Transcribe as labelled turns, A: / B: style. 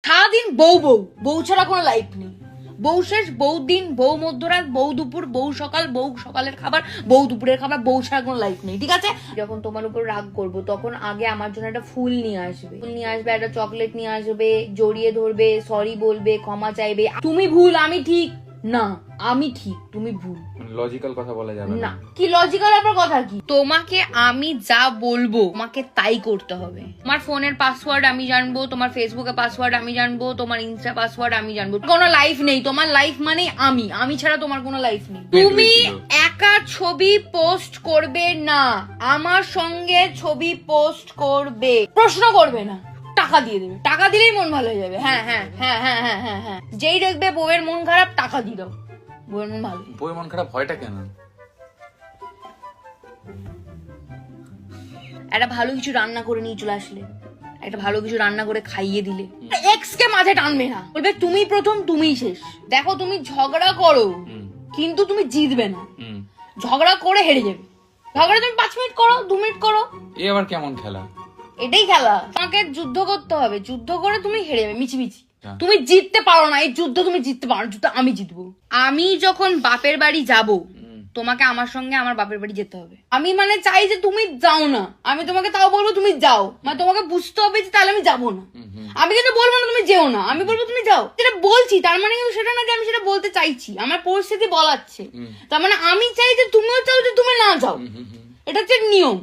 A: সারাদিন বউ বউ বউ ছাড়া কোনো লাইফ নেই। বউ শেষ, বউ দিন, বউ মধ্যরাত, বউ দুপুর, বউ সকাল, বউ সকালের খাবার, বউ দুপুরের খাবার, বউ ছাড়া কোনো লাইফ নেই, ঠিক আছে? যখন তোমার উপর রাগ করবো তখন আগে আমার জন্য একটা ফুল নিয়ে আসবে, একটা চকলেট নিয়ে আসবে, জড়িয়ে ধরবে, সরি বলবে, ক্ষমা চাইবে। তুমি ভুল আমি ঠিক না, আমি ঠিক তুমি ভুল।
B: লজিক্যাল কথা বলা যাবে
A: না। কি লজিক্যাল আপনার কথা কি? তোমাকে আমি যা বলবো তোমাকে তাই করতে হবে। তোমার ফোনের পাসওয়ার্ড আমি জানবো, তোমার ফেসবুকের পাসওয়ার্ড আমি জানবো, তোমার ইনস্টা পাসওয়ার্ড আমি জানবো। কোনো লাইফ নেই, তোমার লাইফ মানে আমি ছাড়া তোমার কোনো লাইফ নেই। তুমি একা ছবি পোস্ট করবে না, আমার সঙ্গে ছবি পোস্ট করবে, প্রশ্ন করবে না, টাকা দিয়ে দেবে, টাকা দিলেই মন ভালো হয়ে যাবে। হ্যাঁ হ্যাঁ হ্যাঁ হ্যাঁ হ্যাঁ হ্যাঁ হ্যাঁ, যেই দেখবে বউয়ের মন খারাপ টাকা দিয়ে দাও, বউয়ের মন ভালো।
B: বউয়ের মন খারাপ হয়টা কেন?
A: একটা ভালো কিছু রান্না করে নিয়ে চলে আসলে, একটা ভালো কিছু রান্না করে খাইয়ে দিলে, এক্স কে মাঝে টানবে না, বলবে তুমি প্রথম তুমিই শেষ। দেখো তুমি ঝগড়া করো কিন্তু তুমি জিতবে না, ঝগড়া করে হেরে যাবে। ঝগড়া তুমি 5 মিনিট করো, 2 মিনিট করো,
B: এ আবার কেমন খেলা?
A: এটাই খেলা। তোমাকে যুদ্ধ করতে হবে, যুদ্ধ করে তুমি হেরে যাবে মিছিমিছি। তুমি জিততে পারো না এই যুদ্ধ, তুমি জিততে পারো না, যুদ্ধ আমি জিতবো। আমি যখন বাপের বাড়ি যাব তোমাকে আমার সঙ্গে আমার বাপের বাড়ি যেতে হবে। আমি মানে চাই যে তুমি যাও না, আমি তোমাকে তাও বলবো তুমি যাও, মানে তোমাকে বুঝতে হবে যে তাহলে আমি যাবো না। আমি কিন্তু বলবো না তুমি যেও না, আমি বলবো তুমি যাও। যেটা বলছি তার মানে কিন্তু সেটা না যে আমি সেটা বলতে চাইছি, আমার পরিস্থিতি বলাচ্ছে। তার মানে আমি চাই যে তুমিও চাও যে তুমি না যাও, এটা হচ্ছে নিয়ম।